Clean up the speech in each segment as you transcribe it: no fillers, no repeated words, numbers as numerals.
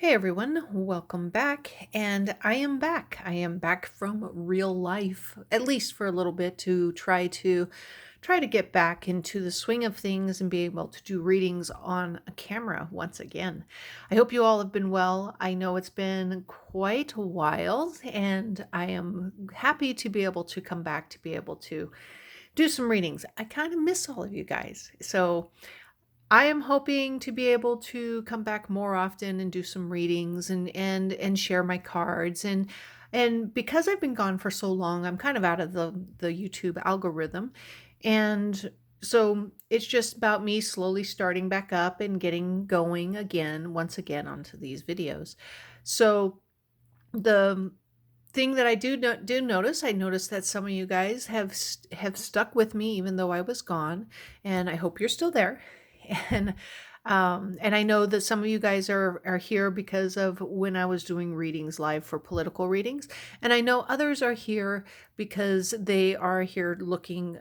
Hey everyone, welcome back. And I am back. I am back from real life, at least for a little bit, to try to get back into the swing of things and be able to do readings on a camera once again. I hope you all have been well. I know it's been quite a while, and I am happy to be able to come back to be able to do some readings. I kind of miss all of you guys. So I am hoping to be able to come back more often and do some readings and share my cards and because I've been gone for so long, I'm kind of out of the YouTube algorithm. And so it's just about me slowly starting back up and getting going again once again onto these videos. So the thing that I do notice, I noticed that some of you guys have stuck with me even though I was gone, and I hope you're still there. And and I know that some of you guys are here because of when I was doing readings live for political readings, and I know others are here because they are here looking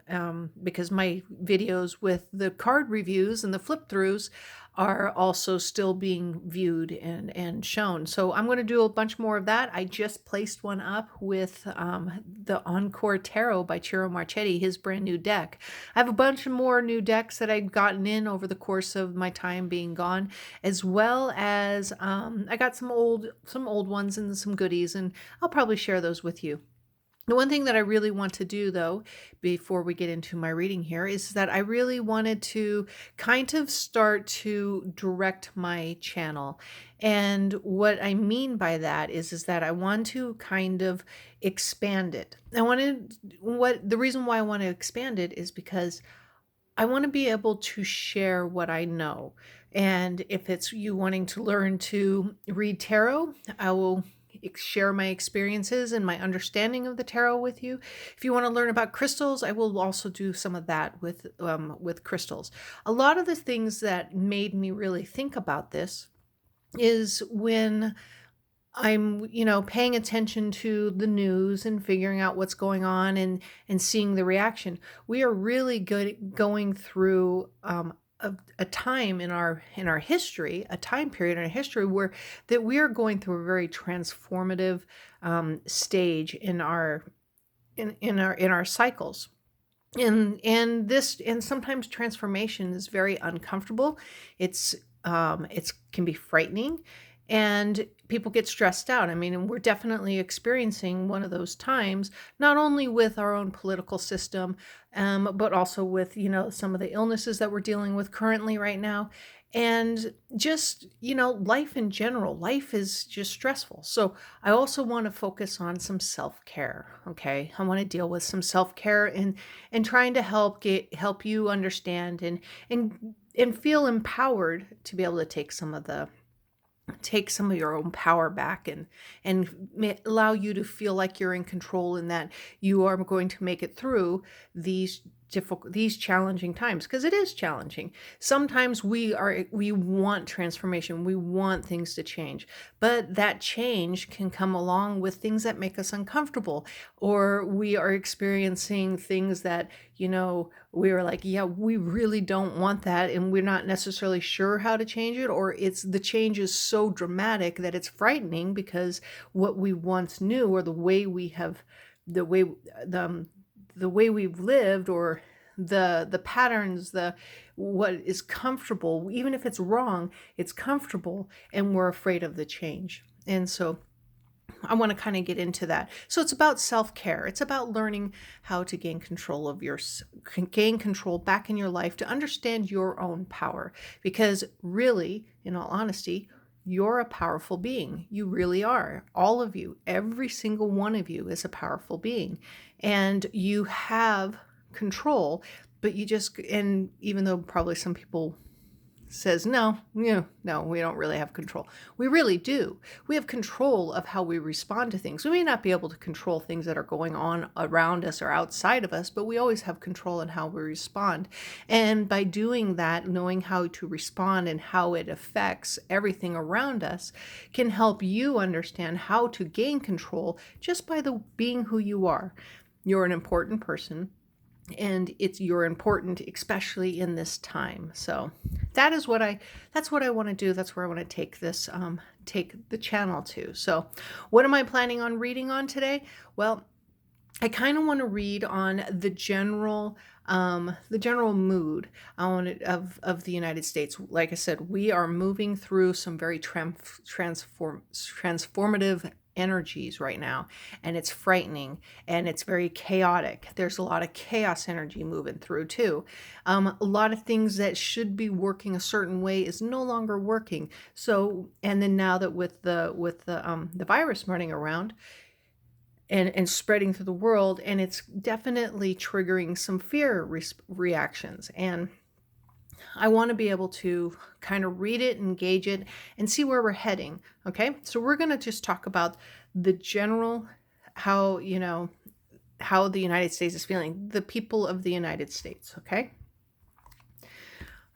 because my videos with the card reviews and the flip throughs are also still being viewed and shown. So I'm going to do a bunch more of that. I just placed one up with the Encore Tarot by Ciro Marchetti, his brand new deck. I have a bunch of more new decks that I've gotten in over the course of my time being gone, as well as I got some old ones and some goodies, and I'll probably share those with you. The one thing that I really want to do, though, before we get into my reading here, is that I really wanted to kind of start to direct my channel. And what I mean by that is that I want to kind of expand it. The reason why I want to expand it is because I want to be able to share what I know. And if it's you wanting to learn to read tarot, I will share my experiences and my understanding of the tarot with you. If you want to learn about crystals, I will also do some of that with crystals. A lot of the things that made me really think about this is when I'm, paying attention to the news and figuring out what's going on and seeing the reaction. We are really good going through a time in our history, a time period in our history where that we are going through a very transformative stage in our cycles. And sometimes transformation is very uncomfortable. It's can be frightening, and people get stressed out. I mean, and we're definitely experiencing one of those times, not only with our own political system, but also with, some of the illnesses that we're dealing with currently right now. And just, life in general, life is just stressful. So I also want to focus on some self-care. Okay. I want to deal with some self-care and trying to help you understand and feel empowered to be able to take some of your own power back and allow you to feel like you're in control and that you are going to make it through these challenging times, because it is challenging. Sometimes we want transformation, we want things to change, but that change can come along with things that make us uncomfortable, or we are experiencing things that we were like, yeah, we really don't want that, and we're not necessarily sure how to change it, or it's the change is so dramatic that it's frightening because what we once knew, or the way the way we've lived, or the patterns, the what is comfortable, even if it's wrong, it's comfortable, and we're afraid of the change. And so I want to kind of get into that. So it's about self-care. It's about learning how to gain control back in your life, to understand your own power. Because really, in all honesty, you're a powerful being. You really are. All of you, every single one of you is a powerful being. And you have control, but and even though probably some people says no, no, we don't really have control. We really do. We have control of how we respond to things. We may not be able to control things that are going on around us or outside of us, but we always have control in how we respond. And by doing that, knowing how to respond and how it affects everything around us can help you understand how to gain control just by being who you are. You're an important person. and you're important, especially in this time. So that's what I want to do. That's where I want to take this, take the channel to. So what am I planning on reading on today? Well, I kind of want to read on the general mood of the United States. Like I said, we are moving through some very transformative energies right now, and it's frightening and it's very chaotic. There's a lot of chaos energy moving through too. A lot of things that should be working a certain way is no longer working. So, and then now that with the virus running around, and spreading through the world, and it's definitely triggering some fear reactions. And I want to be able to kind of read it, engage it, and see where we're heading. Okay, so we're going to just talk about the general, how how the United States is feeling, the people of the United States. Okay.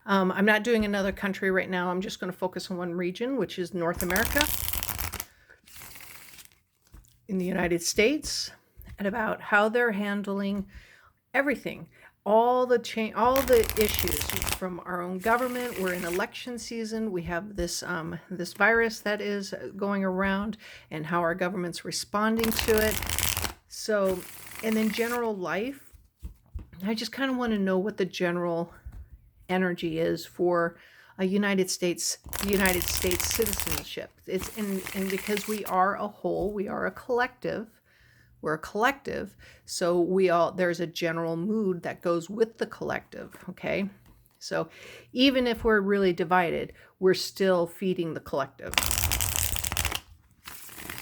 I'm not doing another country right now. I'm just going to focus on one region, which is North America, in the United States, and about how they're handling everything, all the issues from our own government. We're in election season. We have this virus that is going around, and how our government's responding to it. So, and then general life. I just kind of want to know what the general energy is for a United States citizenship. It's and because we are a whole, we are a collective. We're a collective, so there's a general mood that goes with the collective. Okay, so even if we're really divided, we're still feeding the collective.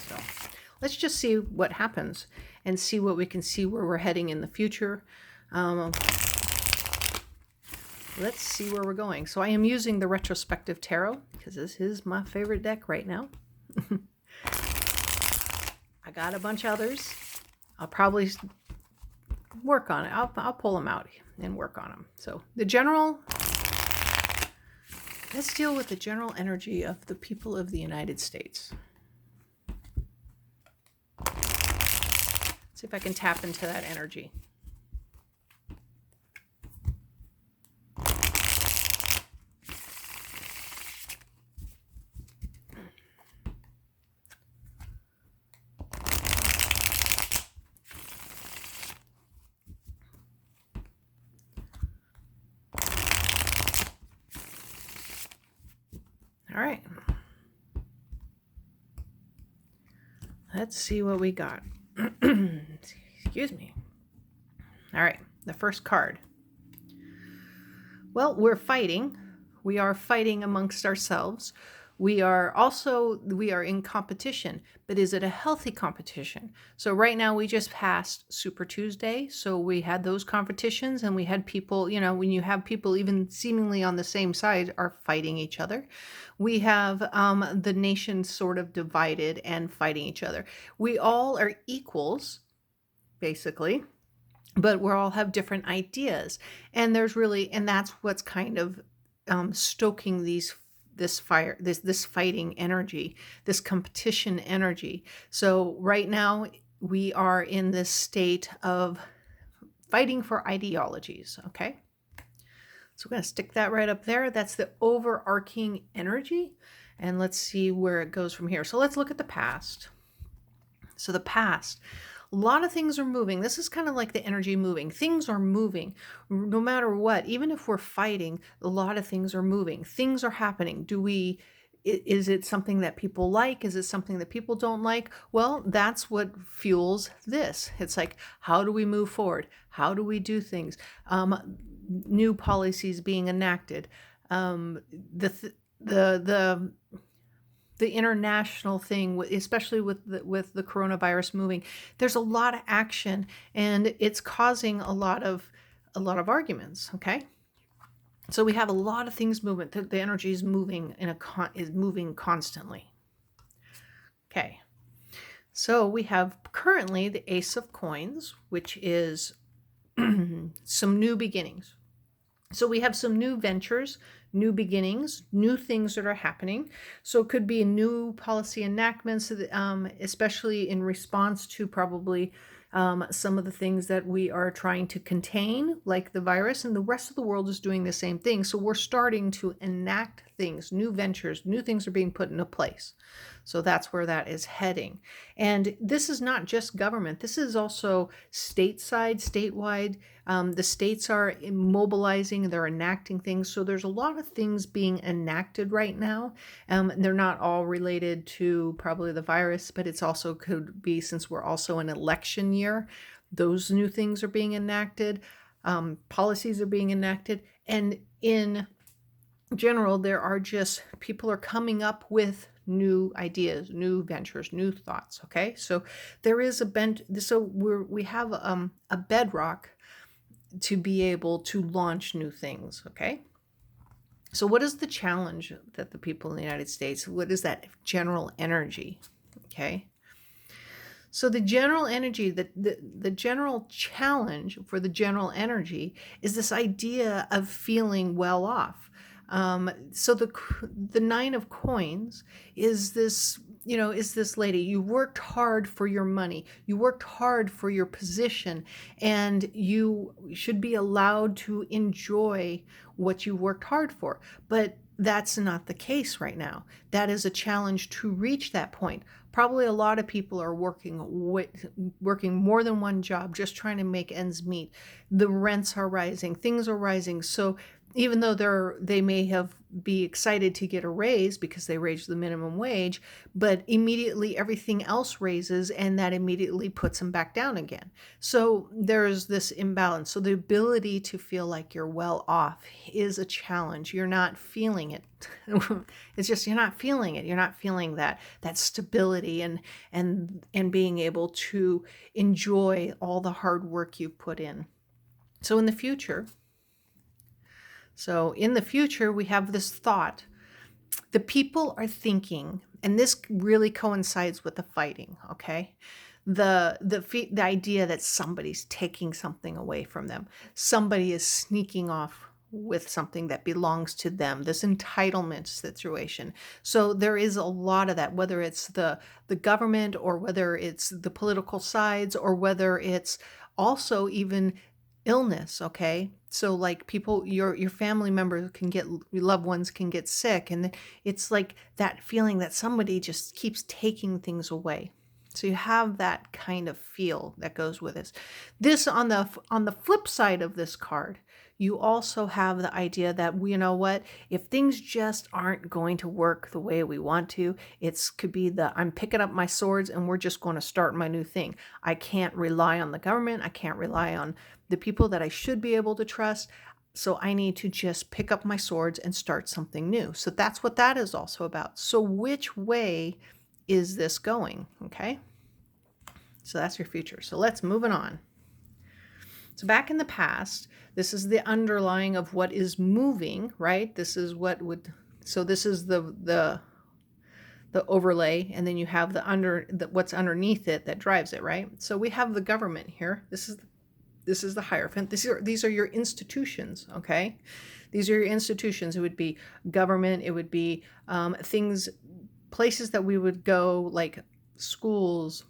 So let's just see what happens and see what we can see where we're heading in the future. Let's see where we're going. So I am using the retrospective tarot because this is my favorite deck right now. I got a bunch of others. I'll probably work on it. I'll pull them out and work on them. So let's deal with the general energy of the people of the United States. See if I can tap into that energy. All right. Let's see what we got. Excuse me. All right, the first card. Well, we're fighting. We are fighting amongst ourselves. We are in competition, but is it a healthy competition? So right now we just passed Super Tuesday. So we had those competitions, and we had people, when you have people even seemingly on the same side are fighting each other. We have the nation sort of divided and fighting each other. We all are equals, basically, but we all have different ideas. And that's what's kind of stoking this fighting energy, this competition energy. So right now we are in this state of fighting for ideologies. Okay, so we're going to stick that right up there. That's the overarching energy, and let's see where it goes from here. So let's look at the past. So the past, a lot of things are moving. This is kind of like the energy moving. Things are moving no matter what. Even if we're fighting, a lot of things are moving. Things are happening. Is it something that people like? Is it something that people don't like? Well, that's what fuels this. It's like, how do we move forward? How do we do things? New policies being enacted. The international thing, especially with the coronavirus moving, there's a lot of action, and it's causing a lot of arguments. Okay, so we have a lot of things moving. The energy is moving is moving constantly. Okay, so we have currently the Ace of Coins, which is some new beginnings. So we have some new ventures, new beginnings, new things that are happening. So it could be a new policy enactments, especially in response to probably some of the things that we are trying to contain, like the virus, and the rest of the world is doing the same thing. So we're starting to enact things, new ventures, new things are being put into place. So that's where that is heading. And this is not just government, this is also stateside, statewide. The states are mobilizing, they're enacting things. So there's a lot of things being enacted right now. They're not all related to probably the virus, but it's also could be, since we're also an election year, those new things are being enacted. Policies are being enacted. And in general, there are just people are coming up with new ideas, new ventures, new thoughts. Okay, so there is a bent. So we have a bedrock to be able to launch new things. Okay, so what is the challenge that the people in the United States? What is that general energy? Okay. So the general energy, the general challenge for the general energy is this idea of feeling well off. So the nine of coins is this, is this lady. You worked hard for your money. You worked hard for your position, and you should be allowed to enjoy what you worked hard for. But that's not the case right now. That is a challenge to reach that point. Probably a lot of people are working more than one job, just trying to make ends meet. The rents are rising, things are rising. So even though they may have be excited to get a raise because they raised the minimum wage, but immediately everything else raises, and that immediately puts them back down again. So there's this imbalance. So the ability to feel like you're well off is a challenge. You're not feeling it. It's just you're not feeling it. You're not feeling that stability and being able to enjoy all the hard work you've put in. So in the future, we have this thought. The people are thinking, and this really coincides with the fighting, okay? The idea that somebody's taking something away from them. Somebody is sneaking off with something that belongs to them, this entitlement situation. So there is a lot of that, whether it's the government, or whether it's the political sides, or whether it's also even illness. Okay, so like people, your family members can get, your loved ones can get sick, and it's like that feeling that somebody just keeps taking things away. So you have that kind of feel that goes with this. This on the flip side of this card, you also have the idea that, you know what, if things just aren't going to work the way we want to, could be I'm picking up my swords and we're just going to start my new thing. I can't rely on the government. I can't rely on the people that I should be able to trust. So I need to just pick up my swords and start something new. So that's what that is also about. So which way is this going? Okay. So that's your future. So let's move it on. So back in the past, this is the underlying of what is moving, right? This is what would, so this is the overlay, and then you have what's underneath it that drives it, right? So we have the government here. This is the Hierophant. These are your institutions, okay? These are your institutions. It would be government. It would be things, places that we would go, like schools,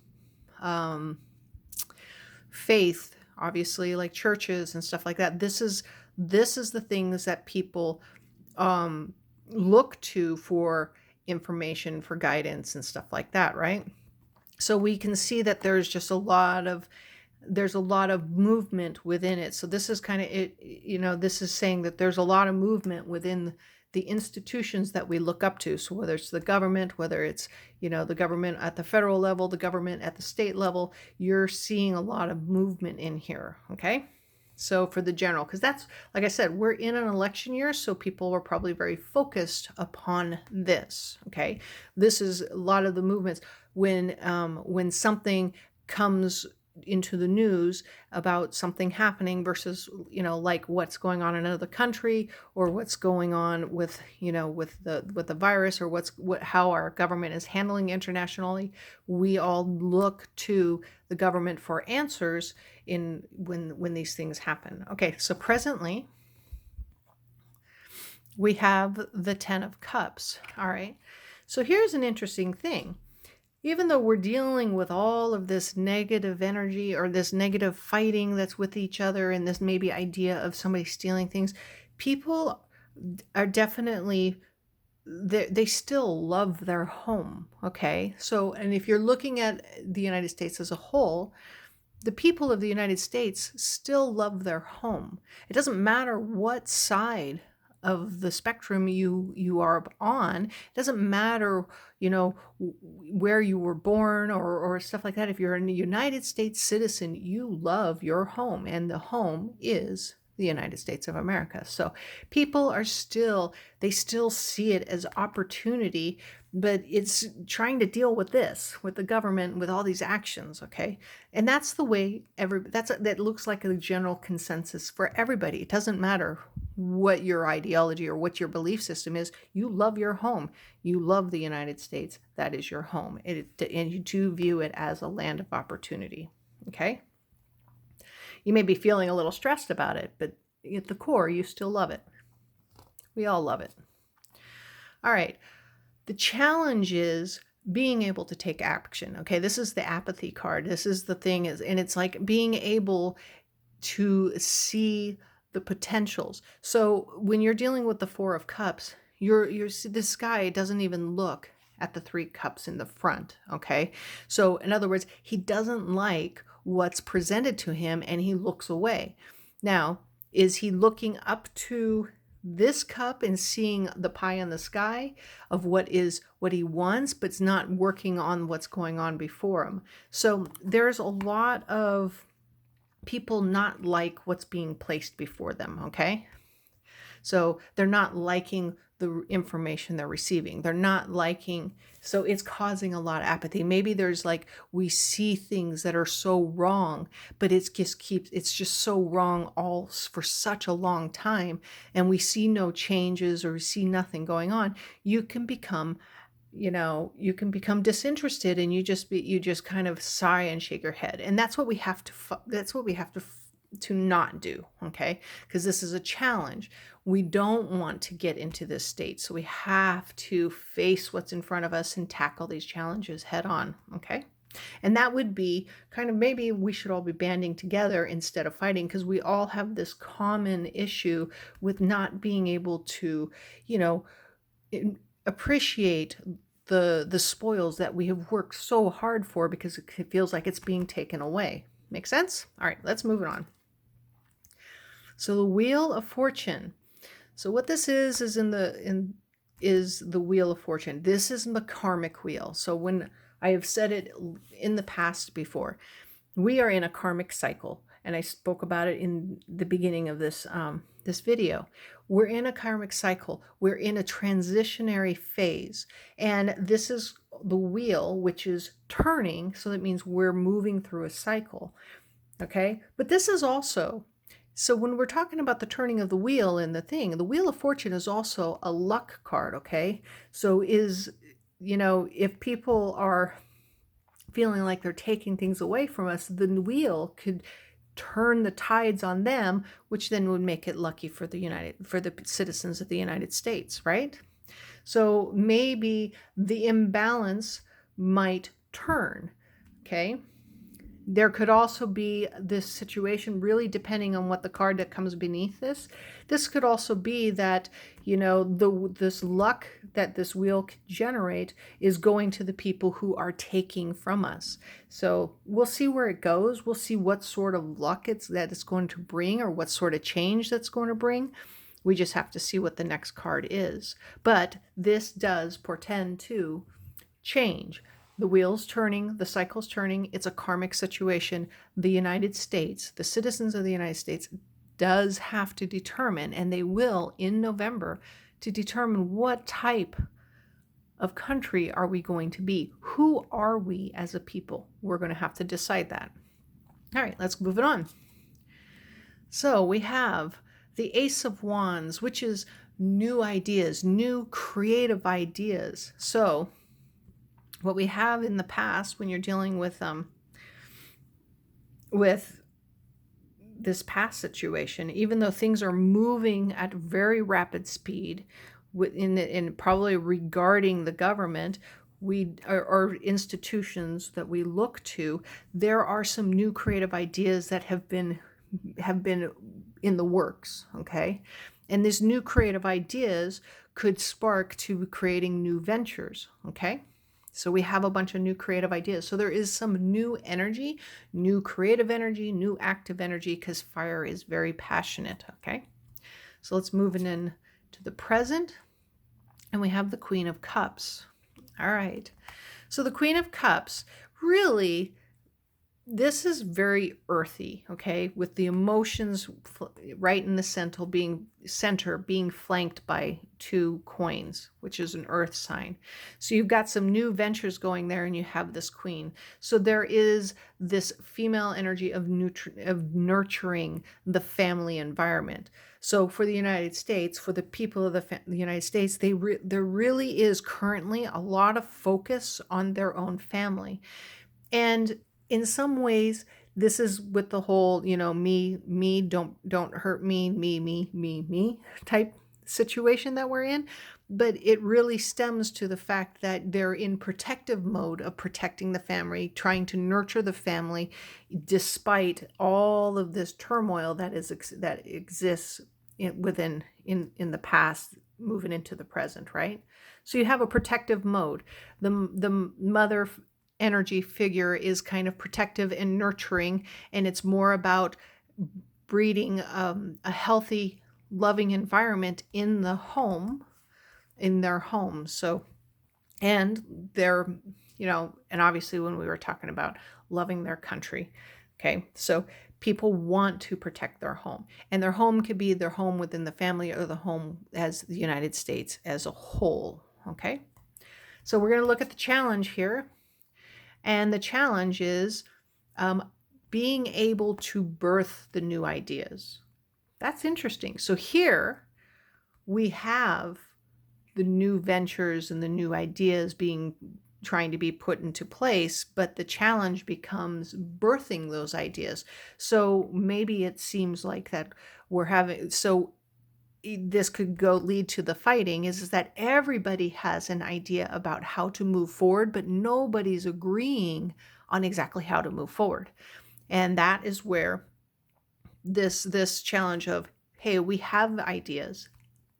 faith, obviously, like churches and stuff like that. This is the things that people look to for information, for guidance and stuff like that, right? So we can see that there's just a lot of movement within it. So this is kind of it, this is saying that there's a lot of movement within the institutions that we look up to. So whether it's the government, whether it's, the government at the federal level, the government at the state level, you're seeing a lot of movement in here. Okay. So for the general, because that's, like I said, we're in an election year, so people are probably very focused upon this. Okay. This is a lot of the movements when something comes into the news about something happening versus, like what's going on in another country, or what's going on with, with the virus, or how our government is handling internationally. We all look to the government for answers when these things happen. Okay, so presently we have the 10 of Cups. All right. So here's an interesting thing. even though we're dealing with all of this negative energy or this negative fighting that's with each other and this maybe idea of somebody stealing things, people are definitely they still love their home, okay? So, and if you're looking at the United States as a whole, the people of the United States still love their home. It doesn't matter what side of the spectrum you are on. It doesn't matter, where you were born or stuff like that. If you're a United States citizen, you love your home, and the home is the United States of America. So people are still, they still see it as opportunity, but it's trying to deal with this, with the government, with all these actions, okay? And that's the way that looks like a general consensus for everybody. It doesn't matter what your ideology or what your belief system is. You love your home. You love the United States. That is your home. And you do view it as a land of opportunity, okay? You may be feeling a little stressed about it, but at the core, you still love it. We all love it. All right. The challenge is being able to take action. Okay, this is the apathy card. This is the thing and it's like being able to see the potentials. So when you're dealing with the Four of Cups, this guy doesn't even look at the Three Cups in the front. Okay, so in other words, he doesn't like what's presented to him and he looks away. Now, is he looking up to this cup and seeing the pie in the sky of what he wants, but it's not working on what's going on before him? So there's a lot of people not like what's being placed before them, okay? So they're not liking the information they're receiving. They're not liking, so it's causing a lot of apathy. Maybe there's like, we see things that are so wrong, but it's just so wrong all for such a long time, and we see no changes or we see nothing going on. You can become disinterested, and you just kind of sigh and shake your head. And that's what we have to not do, okay? Because this is a challenge. We don't want to get into this state. So we have to face what's in front of us and tackle these challenges head on, okay? And that would be kind of, maybe we should all be banding together instead of fighting, because we all have this common issue with not being able to, appreciate the spoils that we have worked so hard for, because it feels like it's being taken away. Make sense? All right, let's move it on. So the Wheel of Fortune. So what this is the Wheel of Fortune. This is the karmic wheel. So when I have said it in the past before, we are in a karmic cycle, and I spoke about it in the beginning of this video. We're in a karmic cycle. We're in a transitionary phase, and this is the wheel, which is turning. So that means we're moving through a cycle. Okay, but this is also, so when we're talking about the turning of the wheel and the Wheel of Fortune is also a luck card, okay? So if people are feeling like they're taking things away from us, the wheel could turn the tides on them, which then would make it lucky for the citizens of the United States, right? So maybe the imbalance might turn, okay? There could also be this situation, really depending on what the card that comes beneath this. This could also be that, this luck that this wheel could generate is going to the people who are taking from us. So we'll see where it goes. We'll see what sort of luck that it's going to bring, or what sort of change that's going to bring. We just have to see what the next card is. But this does portend to change. The wheel's turning, the cycle's turning. It's a karmic situation. The United States, the citizens of the United States, does have to determine, and they will in November, to determine what type of country are we going to be? Who are we as a people? We're going to have to decide that. All right, let's move it on. So we have the Ace of Wands, which is new ideas, new creative ideas. So what we have in the past, when you're dealing with this past situation, even though things are moving at very rapid speed, in probably regarding the government, or institutions that we look to, there are some new creative ideas that have been in the works, okay? And these new creative ideas could spark to creating new ventures, okay? So we have a bunch of new creative ideas. So there is some new energy, new creative energy, new active energy, because fire is very passionate, okay? So let's move in to the present, and we have the Queen of Cups. All right. So the Queen of Cups, really, this is very earthy, okay, with the emotions right in the center being flanked by two coins, which is an earth sign. So you've got some new ventures going there, and you have this queen. So there is this female energy of nurturing the family environment. So for the United States, for the people of the United States, there really is currently a lot of focus on their own family. And in some ways, this is with the whole, me, don't hurt me type situation that we're in. But it really stems to the fact that they're in protective mode of protecting the family, trying to nurture the family, despite all of this turmoil that exists in the past, moving into the present, right? So you have a protective mode. The mother energy figure is kind of protective and nurturing, and it's more about breeding a healthy, loving environment in their home. So, and they're, and obviously when we were talking about loving their country, okay, so people want to protect their home, and their home could be their home within the family or the home as the United States as a whole, okay? So we're going to look at the challenge here. And the challenge is being able to birth the new ideas. That's interesting. So here we have the new ventures and the new ideas trying to be put into place, but the challenge becomes birthing those ideas. So maybe it seems like that this could lead to the fighting is that everybody has an idea about how to move forward, but nobody's agreeing on exactly how to move forward. And that is where this challenge of, hey, we have ideas.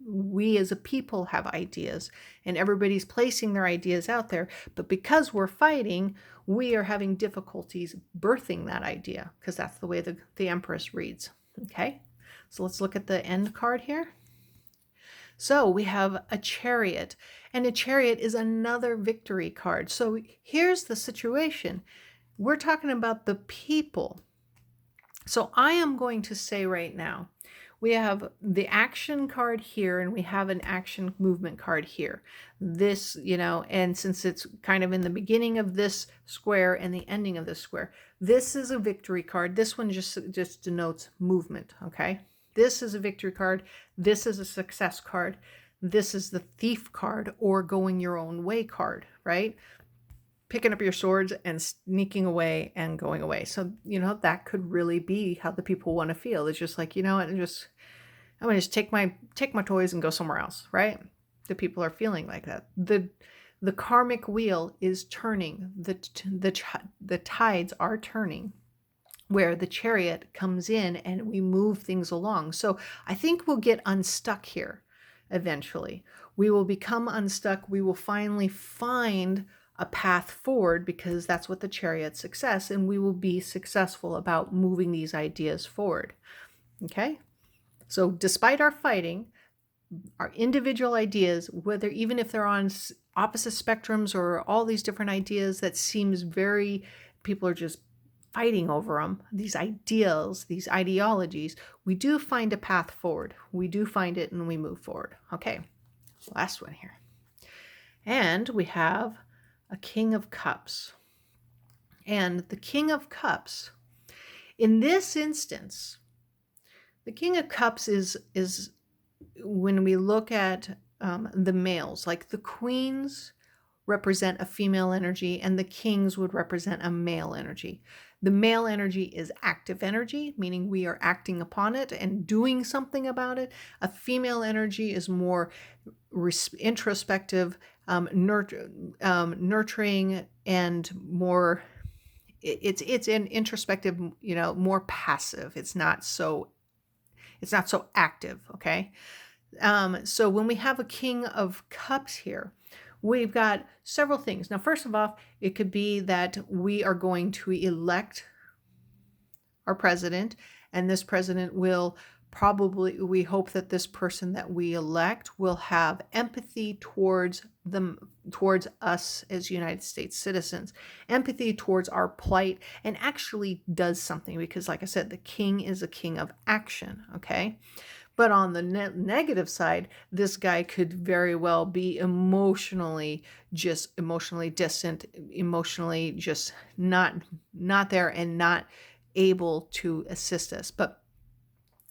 We as a people have ideas, and everybody's placing their ideas out there. But because we're fighting, we are having difficulties birthing that idea, because that's the way the Empress reads. Okay? So let's look at the end card here. So we have a Chariot, and a Chariot is another victory card. So here's the situation. We're talking about the people. So I am going to say right now, we have the action card here, and we have an action movement card here. This, and since it's kind of in the beginning of this square and the ending of this square, this is a victory card. This one just denotes movement, okay? This is a victory card. This is a success card. This is the thief card, or going your own way card, right? Picking up your swords and sneaking away and going away. So, that could really be how the people want to feel. It's just like, I'm going to just take my toys and go somewhere else, right? The people are feeling like that. The karmic wheel is turning. The tides are turning, where the Chariot comes in and we move things along. So I think we'll get unstuck here eventually. We will become unstuck. We will finally find a path forward, because that's what the Chariot's success, and we will be successful about moving these ideas forward. Okay? So despite our fighting, our individual ideas, even if they're on opposite spectrums or all these different ideas that seems people are just fighting over them, these ideals, these ideologies, we do find a path forward. We do find it and we move forward. Okay, last one here. And we have a King of Cups. And the King of Cups, in this instance, the King of Cups is when we look at the males, like the queens represent a female energy and the kings would represent a male energy. The male energy is active energy, meaning we are acting upon it and doing something about it. A female energy is more introspective, nurturing and more. It's an introspective, more passive. It's not so active. Okay. So when we have a King of Cups here, we've got several things. Now, first of all, it could be that we are going to elect our president, and this president will probably, we hope that this person that we elect will have empathy towards them, towards us as United States citizens, empathy towards our plight, and actually does something, because like I said, the king is a king of action. Okay. But on the negative side, this guy could very well be emotionally distant, emotionally just not there, and not able to assist us. But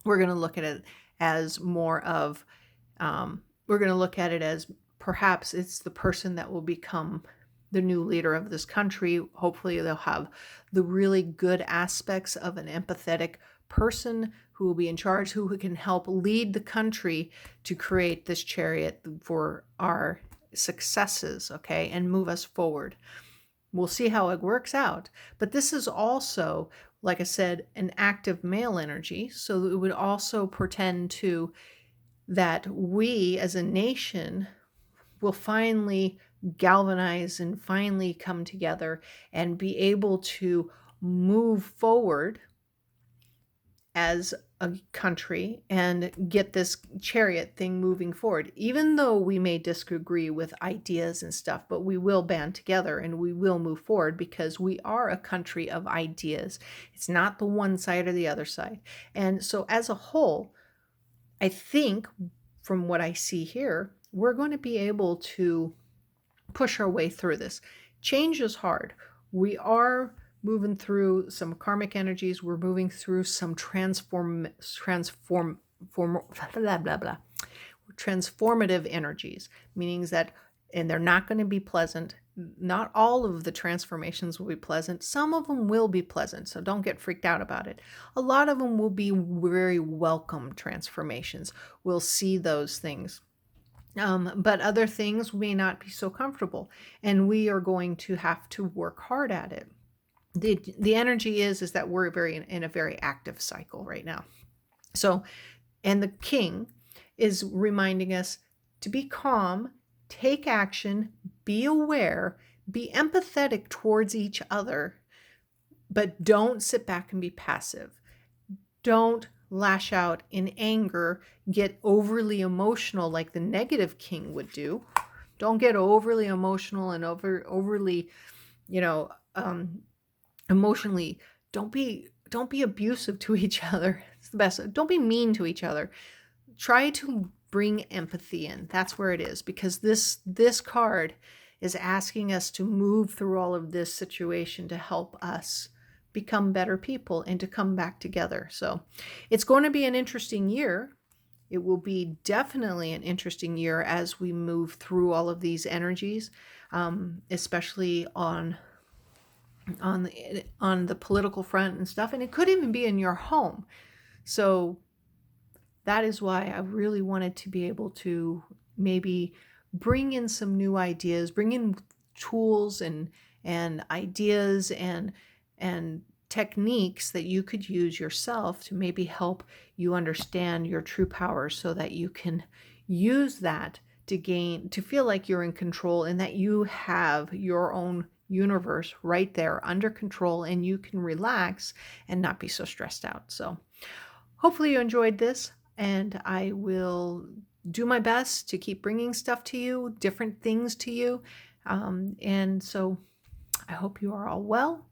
we're going to look at it as more of, we're going to look at it as perhaps it's the person that will become the new leader of this country. Hopefully they'll have the really good aspects of an empathetic person who will be in charge, who can help lead the country to create this chariot for our successes, okay, and move us forward. We'll see how it works out. But this is also, like I said, an active male energy. So it would also portend to that we as a nation will finally galvanize and finally come together and be able to move forward as a country and get this chariot thing moving forward, even though we may disagree with ideas and stuff. But we will band together and we will move forward, because we are a country of ideas. It's not the one side or the other side. And so as a whole, I think from what I see here, we're going to be able to push our way through this. Change is hard. We are moving through some karmic energies. We're moving through some transformative energies, meaning that, and they're not going to be pleasant. Not all of the transformations will be pleasant. Some of them will be pleasant, so don't get freaked out about it. A lot of them will be very welcome transformations. We'll see those things. But other things may not be so comfortable, and we are going to have to work hard at it. The energy is that we're in a very active cycle right now. So, and the king is reminding us to be calm, take action, be aware, be empathetic towards each other, but don't sit back and be passive. Don't lash out in anger, get overly emotional like the negative king would do. Don't get overly emotional and overly, emotionally. Don't be abusive to each other. It's the best. Don't be mean to each other. Try to bring empathy in. That's where it is, because this card is asking us to move through all of this situation to help us become better people and to come back together. So it's going to be an interesting year. It will be definitely an interesting year as we move through all of these energies, especially on the political front and stuff. And it could even be in your home. So that is why I really wanted to be able to maybe bring in some new ideas, bring in tools and ideas and techniques that you could use yourself to maybe help you understand your true power, so that you can use that to feel like you're in control, and that you have your own universe right there under control, and you can relax and not be so stressed out. So hopefully you enjoyed this, and I will do my best to keep bringing stuff to you, different things to you. And so I hope you are all well,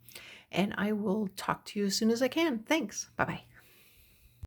and I will talk to you as soon as I can. Thanks. Bye-bye.